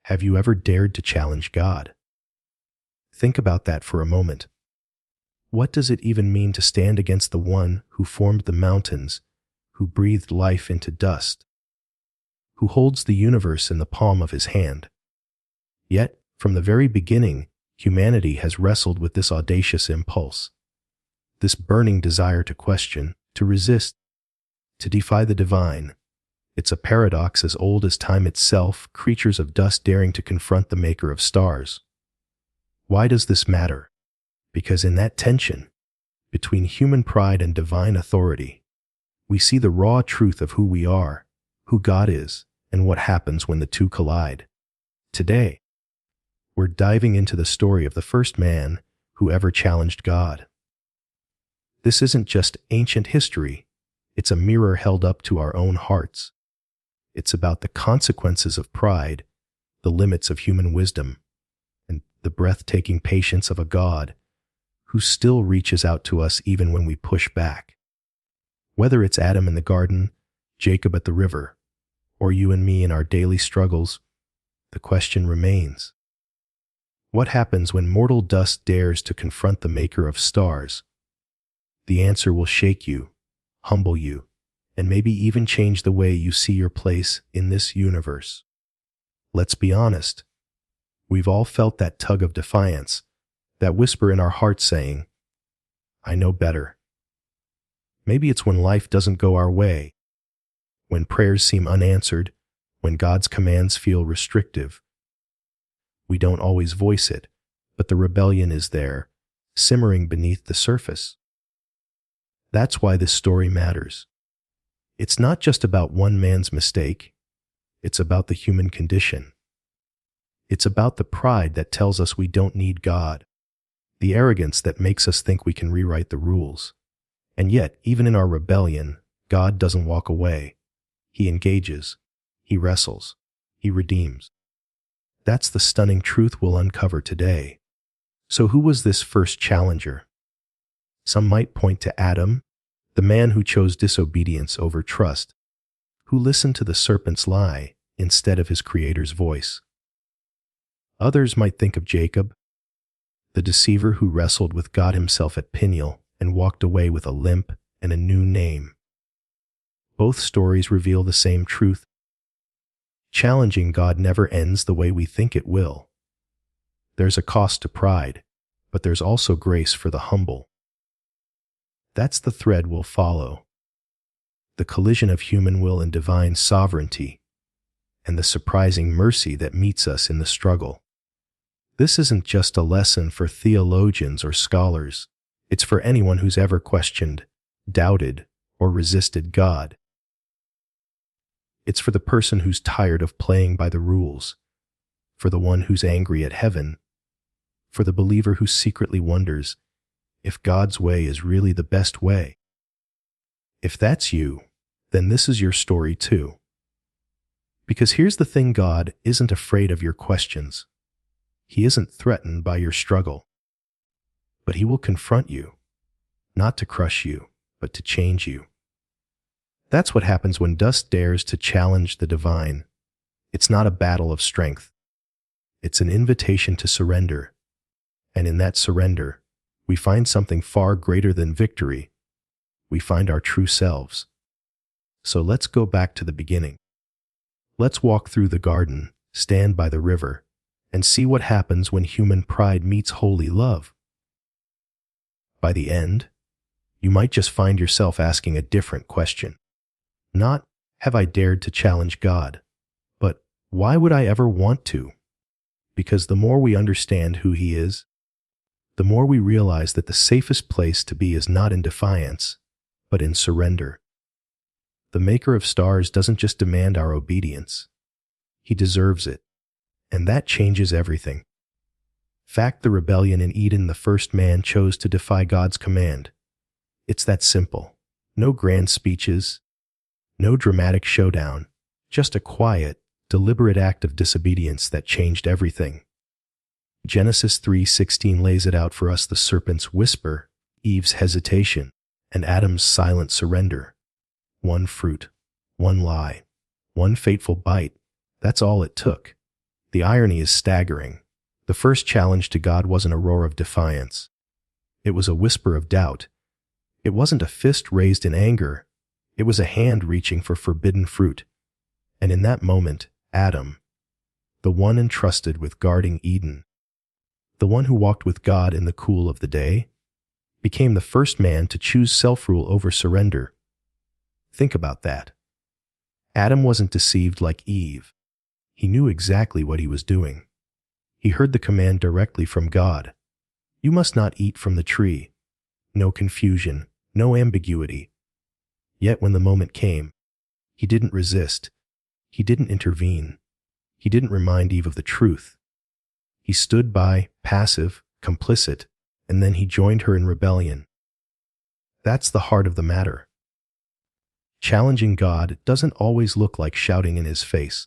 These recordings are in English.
Have you ever dared to challenge God? Think about that for a moment. What does it even mean to stand against the one who formed the mountains, who breathed life into dust, who holds the universe in the palm of his hand? Yet, from the very beginning, humanity has wrestled with this audacious impulse, this burning desire to question, to resist, to defy the divine. It's a paradox as old as time itself, creatures of dust daring to confront the maker of stars. Why does this matter? Because in that tension between human pride and divine authority, we see the raw truth of who we are, who God is, and what happens when the two collide. Today, we're diving into the story of the first man who ever challenged God. This isn't just ancient history, it's a mirror held up to our own hearts. It's about the consequences of pride, the limits of human wisdom, and the breathtaking patience of a God who still reaches out to us even when we push back. Whether it's Adam in the garden, Jacob at the river, or you and me in our daily struggles, the question remains: what happens when mortal dust dares to confront the maker of stars? The answer will shake you, humble you, and maybe even change the way you see your place in this universe. Let's be honest. We've all felt that tug of defiance, that whisper in our hearts saying, "I know better." Maybe it's when life doesn't go our way, when prayers seem unanswered, when God's commands feel restrictive. We don't always voice it, but the rebellion is there, simmering beneath the surface. That's why this story matters. It's not just about one man's mistake, it's about the human condition. It's about the pride that tells us we don't need God, the arrogance that makes us think we can rewrite the rules. And yet, even in our rebellion, God doesn't walk away. He engages, He wrestles, He redeems. That's the stunning truth we'll uncover today. So who was this first challenger? Some might point to Adam, the man who chose disobedience over trust, who listened to the serpent's lie instead of his Creator's voice. Others might think of Jacob, the deceiver who wrestled with God himself at Peniel and walked away with a limp and a new name. Both stories reveal the same truth. Challenging God never ends the way we think it will. There's a cost to pride, but there's also grace for the humble. That's the thread we'll follow. The collision of human will and divine sovereignty, and the surprising mercy that meets us in the struggle. This isn't just a lesson for theologians or scholars. It's for anyone who's ever questioned, doubted, or resisted God. It's for the person who's tired of playing by the rules, for the one who's angry at heaven, for the believer who secretly wonders if God's way is really the best way. If that's you, then this is your story too. Because here's the thing: God isn't afraid of your questions. He isn't threatened by your struggle. But He will confront you, not to crush you, but to change you. That's what happens when dust dares to challenge the divine. It's not a battle of strength. It's an invitation to surrender. And in that surrender, we find something far greater than victory. We find our true selves. So let's go back to the beginning. Let's walk through the garden, stand by the river, and see what happens when human pride meets holy love. By the end, you might just find yourself asking a different question. Not, have I dared to challenge God? But, why would I ever want to? Because the more we understand who He is, the more we realize that the safest place to be is not in defiance, but in surrender. The Maker of stars doesn't just demand our obedience. He deserves it. And that changes everything. Fact, the rebellion in Eden, the first man chose to defy God's command. It's that simple. No grand speeches, no dramatic showdown, just a quiet, deliberate act of disobedience that changed everything. Genesis 3:16 lays it out for us: the serpent's whisper, Eve's hesitation, and Adam's silent surrender. One fruit, one lie, one fateful bite. That's all it took. The irony is staggering. The first challenge to God wasn't a roar of defiance. It was a whisper of doubt. It wasn't a fist raised in anger. It was a hand reaching for forbidden fruit. And in that moment, Adam, the one entrusted with guarding Eden, the one who walked with God in the cool of the day, became the first man to choose self-rule over surrender. Think about that. Adam wasn't deceived like Eve. He knew exactly what he was doing. He heard the command directly from God. You must not eat from the tree. No confusion, no ambiguity. Yet when the moment came, he didn't resist. He didn't intervene. He didn't remind Eve of the truth. He stood by, passive, complicit, and then he joined her in rebellion. That's the heart of the matter. Challenging God doesn't always look like shouting in his face.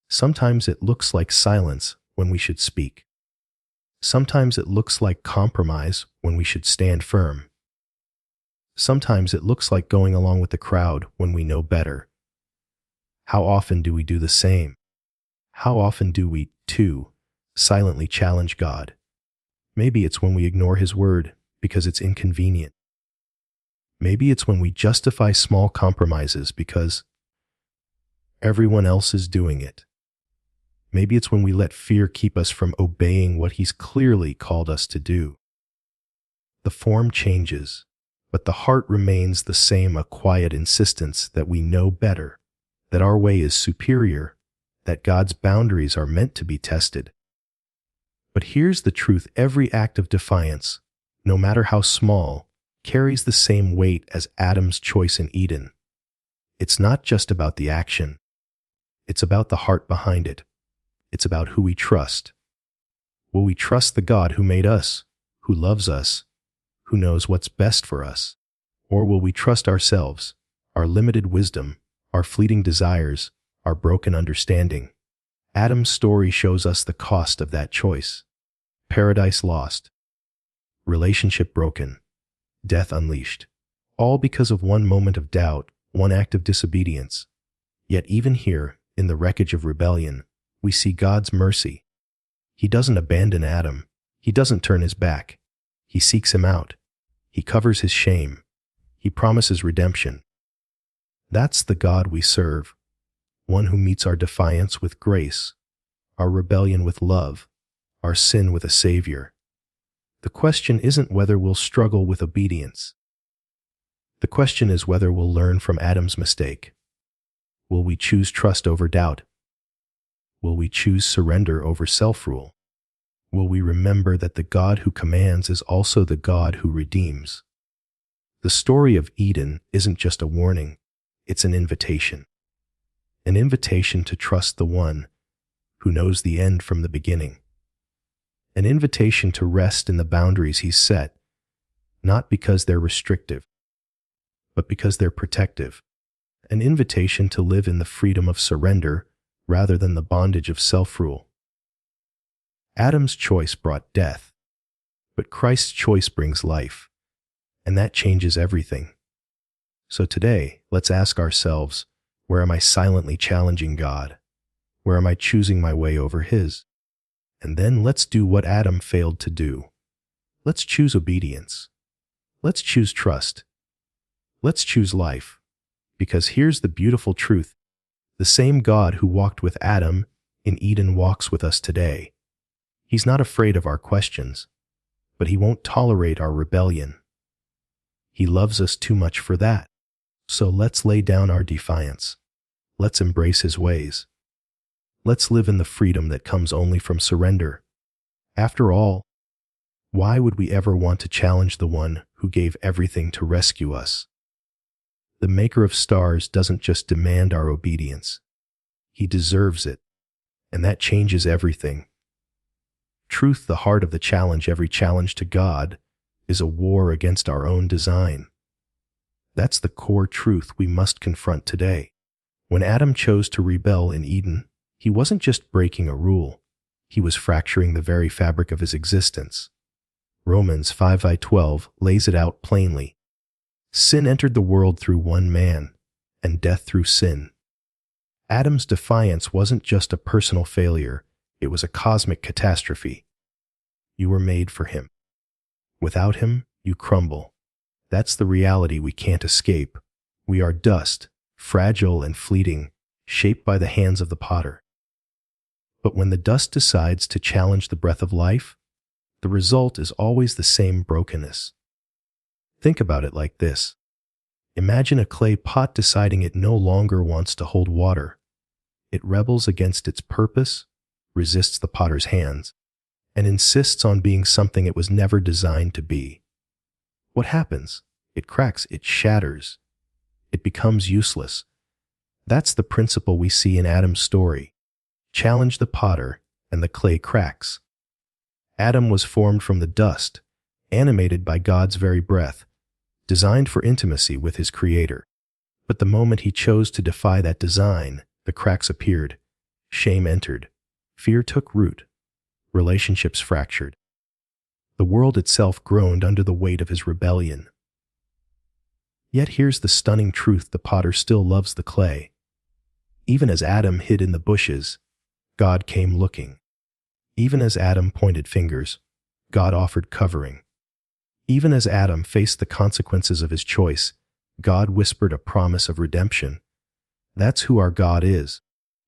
Sometimes it looks like silence when we should speak. Sometimes it looks like compromise when we should stand firm. Sometimes it looks like going along with the crowd when we know better. How often do we do the same? How often do we, too, silently challenge God? Maybe it's when we ignore his word because it's inconvenient. Maybe it's when we justify small compromises because everyone else is doing it. Maybe it's when we let fear keep us from obeying what he's clearly called us to do. The form changes, but the heart remains the same, a quiet insistence that we know better, that our way is superior, that God's boundaries are meant to be tested. But here's the truth: every act of defiance, no matter how small, carries the same weight as Adam's choice in Eden. It's not just about the action. It's about the heart behind it. It's about who we trust. Will we trust the God who made us, who loves us, who knows what's best for us? Or will we trust ourselves, our limited wisdom, our fleeting desires, our broken understanding? Adam's story shows us the cost of that choice. Paradise lost, relationship broken, death unleashed, all because of one moment of doubt, one act of disobedience. Yet even here, in the wreckage of rebellion, we see God's mercy. He doesn't abandon Adam. He doesn't turn his back. He seeks him out. He covers his shame. He promises redemption. That's the God we serve, one who meets our defiance with grace, our rebellion with love, our sin with a Savior. The question isn't whether we'll struggle with obedience. The question is whether we'll learn from Adam's mistake. Will we choose trust over doubt? Will we choose surrender over self-rule? Will we remember that the God who commands is also the God who redeems? The story of Eden isn't just a warning, it's an invitation. An invitation to trust the one who knows the end from the beginning. An invitation to rest in the boundaries he's set, not because they're restrictive, but because they're protective. An invitation to live in the freedom of surrender rather than the bondage of self-rule. Adam's choice brought death, but Christ's choice brings life, and that changes everything. So today, let's ask ourselves, where am I silently challenging God? Where am I choosing my way over his? And then let's do what Adam failed to do. Let's choose obedience. Let's choose trust. Let's choose life. Because here's the beautiful truth. The same God who walked with Adam in Eden walks with us today. He's not afraid of our questions, but he won't tolerate our rebellion. He loves us too much for that. So let's lay down our defiance. Let's embrace his ways. Let's live in the freedom that comes only from surrender. After all, why would we ever want to challenge the one who gave everything to rescue us? The maker of stars doesn't just demand our obedience. He deserves it, and that changes everything. Truth, the heart of the challenge, every challenge to God, is a war against our own design. That's the core truth we must confront today. When Adam chose to rebel in Eden, he wasn't just breaking a rule, he was fracturing the very fabric of his existence. Romans 5:12 lays it out plainly. Sin entered the world through one man, and death through sin. Adam's defiance wasn't just a personal failure, It was a cosmic catastrophe. You were made for him. Without him, you crumble. That's the reality we can't escape. We are dust, fragile and fleeting, shaped by the hands of the potter. But when the dust decides to challenge the breath of life, the result is always the same brokenness. Think about it like this. Imagine a clay pot deciding it no longer wants to hold water. It rebels against its purpose, resists the potter's hands, and insists on being something it was never designed to be. What happens? It cracks, it shatters. It becomes useless. That's the principle we see in Adam's story. Challenge the potter, and the clay cracks. Adam was formed from the dust, animated by God's very breath, designed for intimacy with his Creator. But the moment he chose to defy that design, the cracks appeared, shame entered, fear took root, relationships fractured. The world itself groaned under the weight of his rebellion. Yet here's the stunning truth: the potter still loves the clay. Even as Adam hid in the bushes, God came looking. Even as Adam pointed fingers, God offered covering. Even as Adam faced the consequences of his choice, God whispered a promise of redemption. That's who our God is.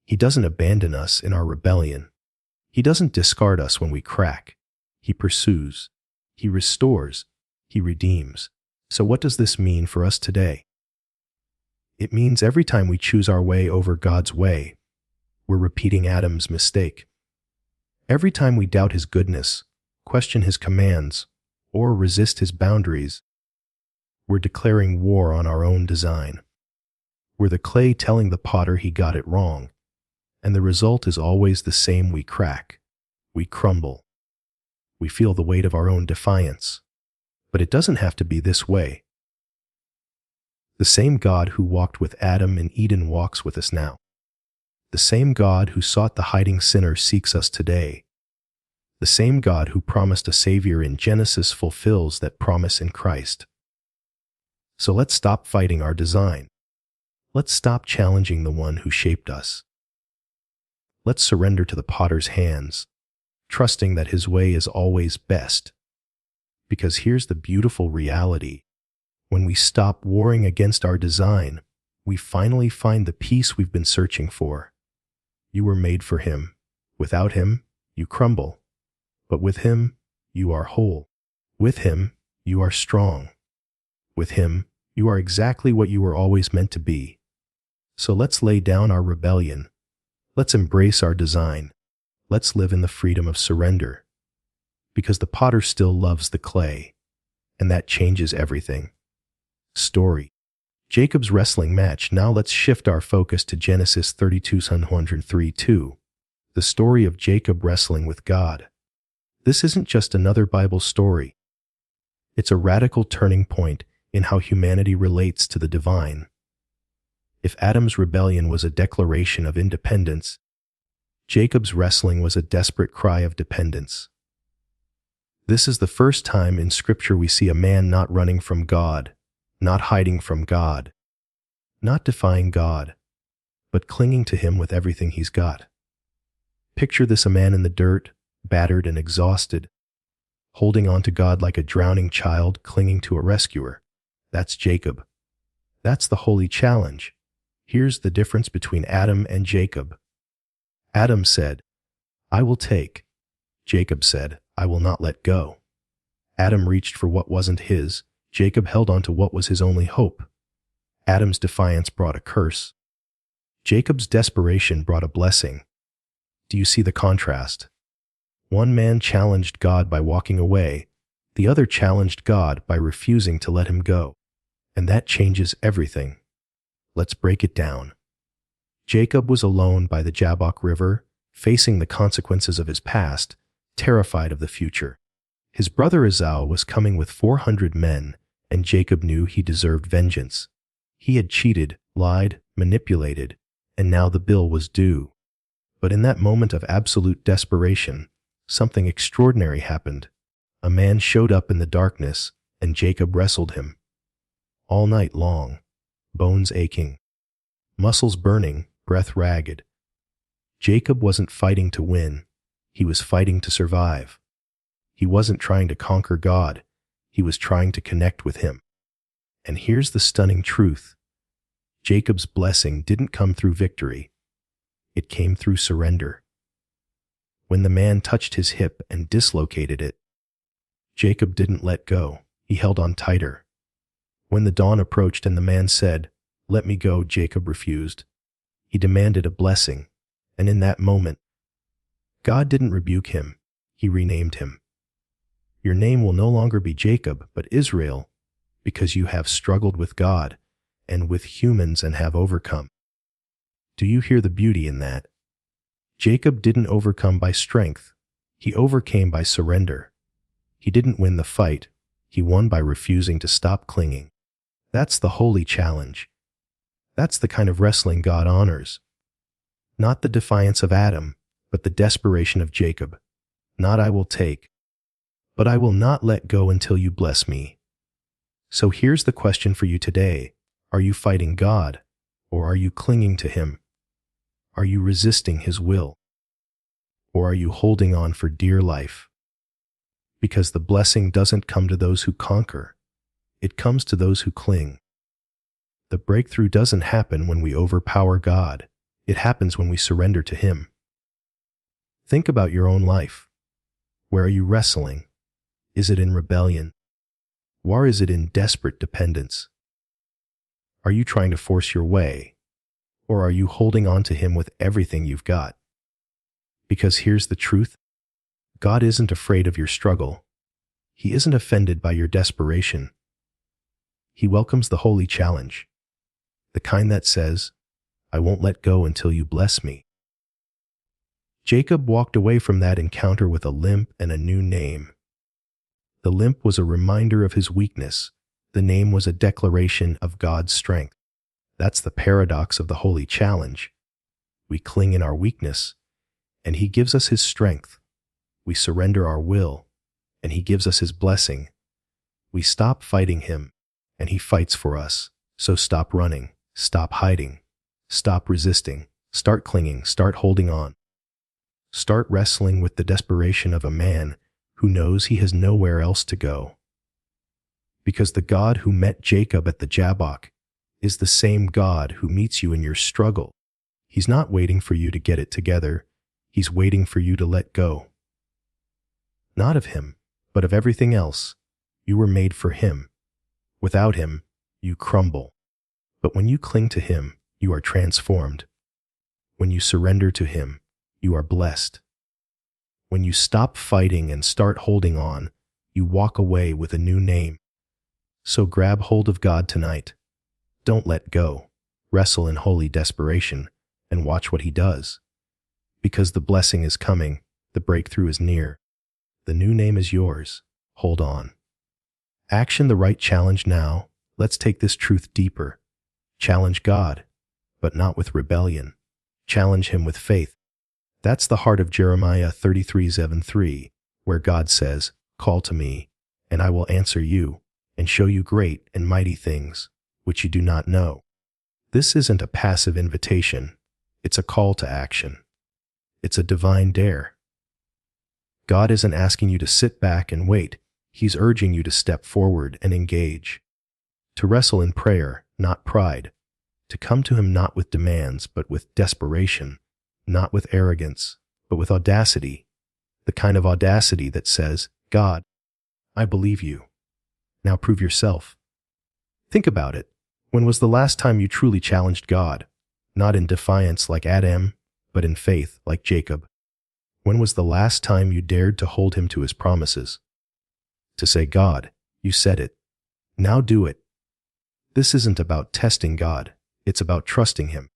He doesn't abandon us in our rebellion. He doesn't discard us when we crack. He pursues. He restores. He redeems. So what does this mean for us today? It means every time we choose our way over God's way, we're repeating Adam's mistake. Every time we doubt his goodness, question his commands, or resist his boundaries, we're declaring war on our own design. We're the clay telling the potter he got it wrong, and the result is always the same: we crack, we crumble, we feel the weight of our own defiance. But it doesn't have to be this way. The same God who walked with Adam in Eden walks with us now. The same God who sought the hiding sinner seeks us today. The same God who promised a Savior in Genesis fulfills that promise in Christ. So let's stop fighting our design. Let's stop challenging the one who shaped us. Let's surrender to the potter's hands, trusting that his way is always best. Because here's the beautiful reality. When we stop warring against our design, we finally find the peace we've been searching for. You were made for him. Without him, you crumble. But with him, you are whole. With him, you are strong. With him, you are exactly what you were always meant to be. So let's lay down our rebellion. Let's embrace our design. Let's live in the freedom of surrender. Because the potter still loves the clay, and that changes everything. Story. Jacob's wrestling match. Now let's shift our focus to Genesis 32:103-2, the story of Jacob wrestling with God. This isn't just another Bible story. It's a radical turning point in how humanity relates to the divine. If Adam's rebellion was a declaration of independence, Jacob's wrestling was a desperate cry of dependence. This is the first time in Scripture we see a man not running from God, not hiding from God, not defying God, but clinging to him with everything he's got. Picture this: a man in the dirt, battered and exhausted, holding on to God like a drowning child clinging to a rescuer. That's Jacob. That's the holy challenge. Here's the difference between Adam and Jacob. Adam said, "I will take." Jacob said, "I will not let go." Adam reached for what wasn't his. Jacob held on to what was his only hope. Adam's defiance brought a curse. Jacob's desperation brought a blessing. Do you see the contrast? One man challenged God by walking away. The other challenged God by refusing to let him go. And that changes everything. Let's break it down. Jacob was alone by the Jabbok River, facing the consequences of his past, terrified of the future. His brother Esau was coming with 400 men, and Jacob knew he deserved vengeance. He had cheated, lied, manipulated, and now the bill was due. But in that moment of absolute desperation, something extraordinary happened. A man showed up in the darkness, and Jacob wrestled him. All night long, bones aching, muscles burning, breath ragged. Jacob wasn't fighting to win. He was fighting to survive. He wasn't trying to conquer God. He was trying to connect with Him. And here's the stunning truth. Jacob's blessing didn't come through victory. It came through surrender. When the man touched his hip and dislocated it, Jacob didn't let go. He held on tighter. When the dawn approached and the man said, "Let me go," Jacob refused. He demanded a blessing, and in that moment, God didn't rebuke him. He renamed him. Your name will no longer be Jacob, but Israel, because you have struggled with God and with humans and have overcome. Do you hear the beauty in that? Jacob didn't overcome by strength. He overcame by surrender. He didn't win the fight. He won by refusing to stop clinging. That's the holy challenge. That's the kind of wrestling God honors. Not the defiance of Adam, but the desperation of Jacob. Not "I will take," but "I will not let go until you bless me." So here's the question for you today. Are you fighting God, or are you clinging to Him? Are you resisting His will? Or are you holding on for dear life? Because the blessing doesn't come to those who conquer. It comes to those who cling. The breakthrough doesn't happen when we overpower God. It happens when we surrender to Him. Think about your own life. Where are you wrestling? Is it in rebellion? Or is it in desperate dependence? Are you trying to force your way? Or are you holding on to Him with everything you've got? Because here's the truth. God isn't afraid of your struggle. He isn't offended by your desperation. He welcomes the holy challenge, the kind that says, "I won't let go until you bless me." Jacob walked away from that encounter with a limp and a new name. The limp was a reminder of his weakness. The name was a declaration of God's strength. That's the paradox of the holy challenge. We cling in our weakness, and He gives us His strength. We surrender our will, and He gives us His blessing. We stop fighting Him, and He fights for us. So stop running, stop hiding, stop resisting, start clinging, start holding on. Start wrestling with the desperation of a man who knows he has nowhere else to go. Because the God who met Jacob at the Jabbok is the same God who meets you in your struggle. He's not waiting for you to get it together. He's waiting for you to let go. Not of Him, but of everything else. You were made for Him. Without Him, you crumble. But when you cling to Him, you are transformed. When you surrender to Him, you are blessed. When you stop fighting and start holding on, you walk away with a new name. So grab hold of God tonight. Don't let go. Wrestle in holy desperation and watch what He does. Because the blessing is coming, the breakthrough is near. The new name is yours. Hold on. Action the right challenge now. Let's take this truth deeper. Challenge God, but not with rebellion. Challenge Him with faith. That's the heart of Jeremiah 33:7-3, where God says, "Call to me, and I will answer you, and show you great and mighty things, which you do not know." This isn't a passive invitation. It's a call to action. It's a divine dare. God isn't asking you to sit back and wait. He's urging you to step forward and engage. To wrestle in prayer, not pride. To come to Him not with demands, but with desperation. Not with arrogance, but with audacity. The kind of audacity that says, "God, I believe you. Now prove yourself." Think about it. When was the last time you truly challenged God? Not in defiance like Adam, but in faith like Jacob. When was the last time you dared to hold Him to His promises? To say, "God, you said it. Now do it." This isn't about testing God. It's about trusting Him.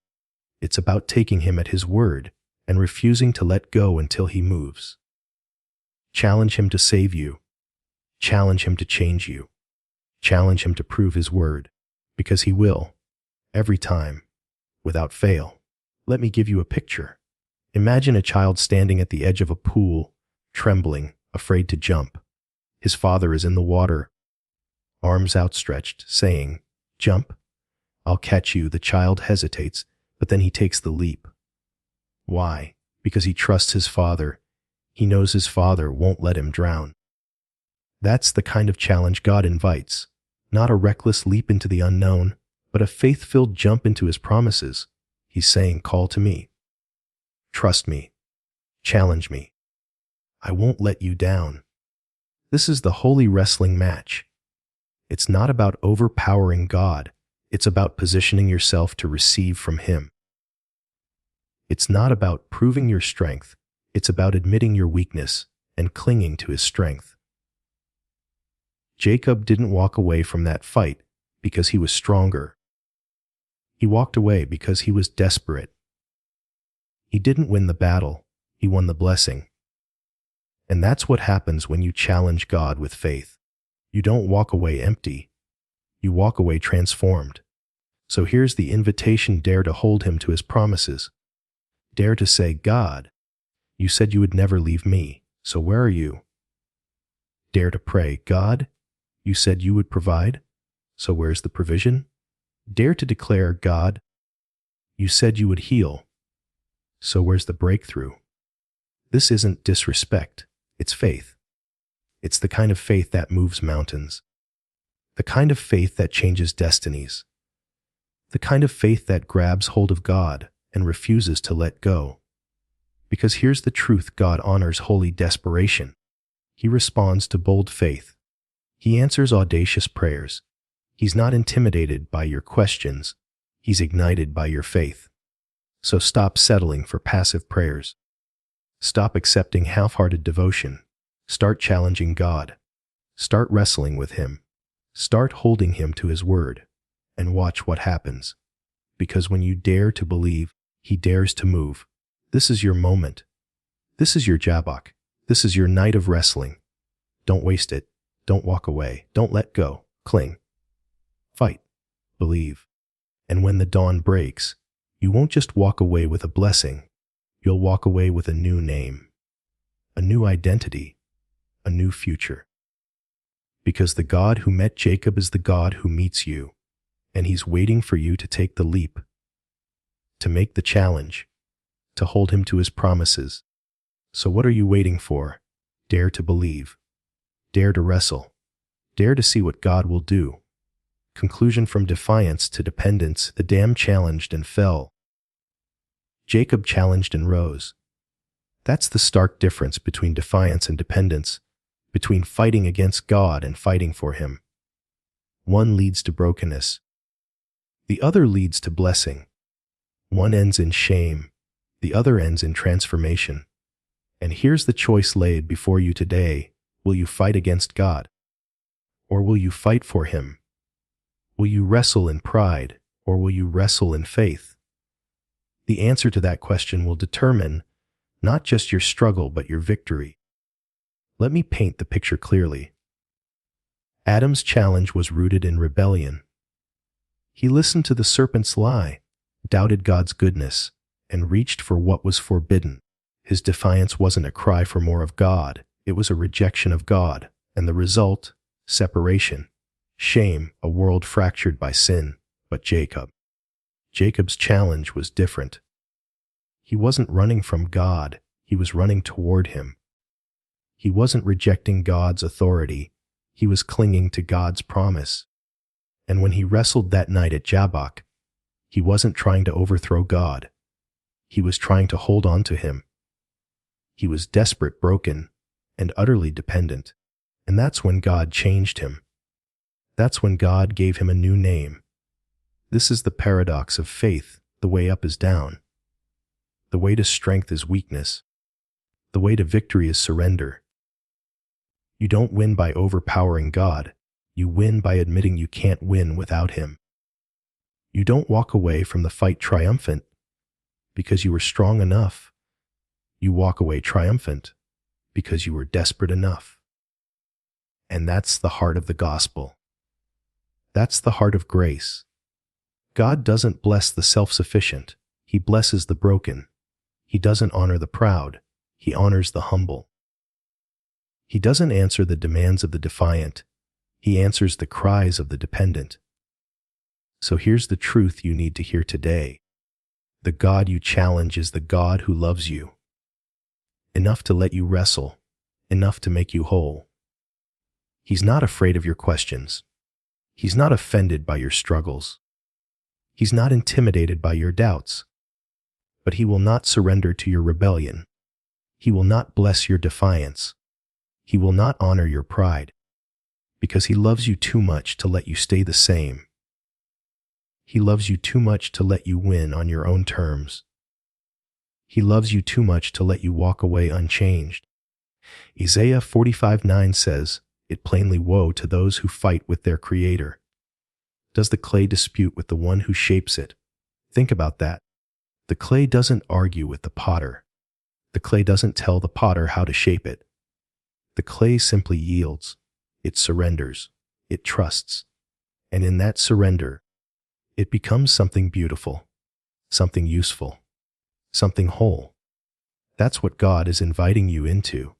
It's about taking Him at His word and refusing to let go until He moves. Challenge Him to save you. Challenge Him to change you. Challenge Him to prove His word, because He will, every time, without fail. Let me give you a picture. Imagine a child standing at the edge of a pool, trembling, afraid to jump. His father is in the water, arms outstretched, saying, "Jump. I'll catch you." The child hesitates, but then he takes the leap. Why? Because he trusts his father. He knows his father won't let him drown. That's the kind of challenge God invites, not a reckless leap into the unknown, but a faith-filled jump into his promises. He's saying, call to me. Trust me. Challenge me. I won't let you down. This is the holy wrestling match. It's not about overpowering God. It's about positioning yourself to receive from Him. It's not about proving your strength. It's about admitting your weakness and clinging to His strength. Jacob didn't walk away from that fight because he was stronger. He walked away because he was desperate. He didn't win the battle. He won the blessing. And that's what happens when you challenge God with faith. You don't walk away empty. You walk away transformed. So here's the invitation: dare to hold Him to His promises. Dare to say, God, you said you would never leave me, so where are you? Dare to pray, God, you said you would provide, so where's the provision? Dare to declare, God, you said you would heal, so where's the breakthrough? This isn't disrespect, it's faith. It's the kind of faith that moves mountains. The kind of faith that changes destinies. The kind of faith that grabs hold of God and refuses to let go. Because here's the truth: God honors holy desperation. He responds to bold faith. He answers audacious prayers. He's not intimidated by your questions. He's ignited by your faith. So stop settling for passive prayers. Stop accepting half-hearted devotion. Start challenging God. Start wrestling with Him. Start holding Him to His word. And watch what happens. Because when you dare to believe, He dares to move. This is your moment. This is your Jabbok. This is your night of wrestling. Don't waste it. Don't walk away. Don't let go. Cling. Fight. Believe. And when the dawn breaks, you won't just walk away with a blessing. You'll walk away with a new name, a new identity, a new future. Because the God who met Jacob is the God who meets you, and He's waiting for you to take the leap, to make the challenge, to hold Him to His promises. So what are you waiting for? Dare to believe. Dare to wrestle. Dare to see what God will do. Conclusion: from defiance to dependence, the dam challenged and fell. Jacob challenged and rose. That's the stark difference between defiance and dependence, between fighting against God and fighting for Him. One leads to brokenness. The other leads to blessing. One ends in shame. The other ends in transformation. And here's the choice laid before you today. Will you fight against God? Or will you fight for Him? Will you wrestle in pride, or will you wrestle in faith? The answer to that question will determine not just your struggle, but your victory. Let me paint the picture clearly. Adam's challenge was rooted in rebellion. He listened to the serpent's lie, doubted God's goodness, and reached for what was forbidden. His defiance wasn't a cry for more of God, it was a rejection of God, and the result: separation, shame, a world fractured by sin. But Jacob's challenge was different. He wasn't running from God, he was running toward Him. He wasn't rejecting God's authority, he was clinging to God's promise. And when he wrestled that night at Jabbok, he wasn't trying to overthrow God. He was trying to hold on to Him. He was desperate, broken, and utterly dependent. And that's when God changed him. That's when God gave him a new name. This is the paradox of faith. The way up is down. The way to strength is weakness. The way to victory is surrender. You don't win by overpowering God. You win by admitting you can't win without Him. You don't walk away from the fight triumphant because you were strong enough. You walk away triumphant because you were desperate enough. And that's the heart of the gospel. That's the heart of grace. God doesn't bless the self-sufficient. He blesses the broken. He doesn't honor the proud. He honors the humble. He doesn't answer the demands of the defiant. He answers the cries of the dependent. So here's the truth you need to hear today. The God you challenge is the God who loves you. enough to let you wrestle, enough to make you whole. He's not afraid of your questions. He's not offended by your struggles. He's not intimidated by your doubts. But he will not surrender to your rebellion. He will not bless your defiance. He will not honor your pride, because he loves you too much to let you stay the same. He loves you too much to let you win on your own terms. He loves you too much to let you walk away unchanged. Isaiah 45:9 says, "It plainly woe to those who fight with their Creator." Does the clay dispute with the one who shapes it? Think about that. The clay doesn't argue with the potter. The clay doesn't tell the potter how to shape it. The clay simply yields. It surrenders. It trusts. And in that surrender, it becomes something beautiful, something useful, something whole. That's what God is inviting you into.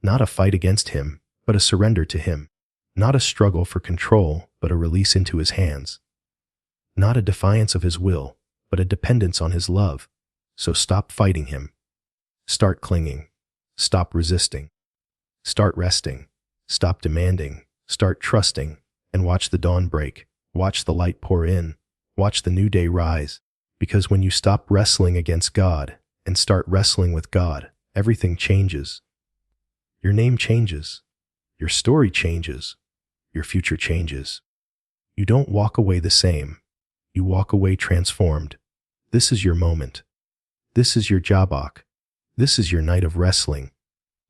Not a fight against Him, but a surrender to Him. Not a struggle for control, but a release into His hands. Not a defiance of His will, but a dependence on His love. So stop fighting Him. Start clinging. Stop resisting. Start resting. Stop demanding. Start trusting. And watch the dawn break. Watch the light pour in. Watch the new day rise. Because when you stop wrestling against God and start wrestling with God, everything changes. Your name changes. Your story changes. Your future changes. You don't walk away the same. You walk away transformed. This is your moment. This is your jabak. This is your night of wrestling.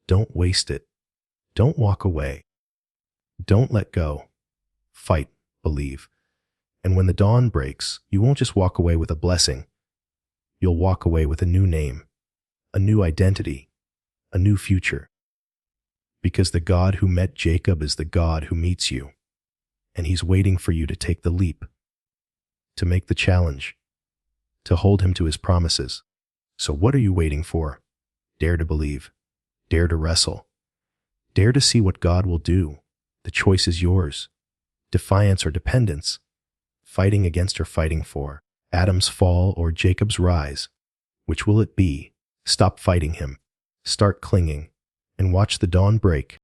Don't waste it. Don't walk away. Don't let go. Fight, believe. And when the dawn breaks, you won't just walk away with a blessing. You'll walk away with a new name, a new identity, a new future. Because the God who met Jacob is the God who meets you. And He's waiting for you to take the leap, to make the challenge, to hold Him to His promises. So what are you waiting for? Dare to believe. Dare to wrestle. Dare to see what God will do. The choice is yours. Defiance or dependence. Fighting against or fighting for. Adam's fall or Jacob's rise. Which will it be? Stop fighting him. Start clinging. And watch the dawn break.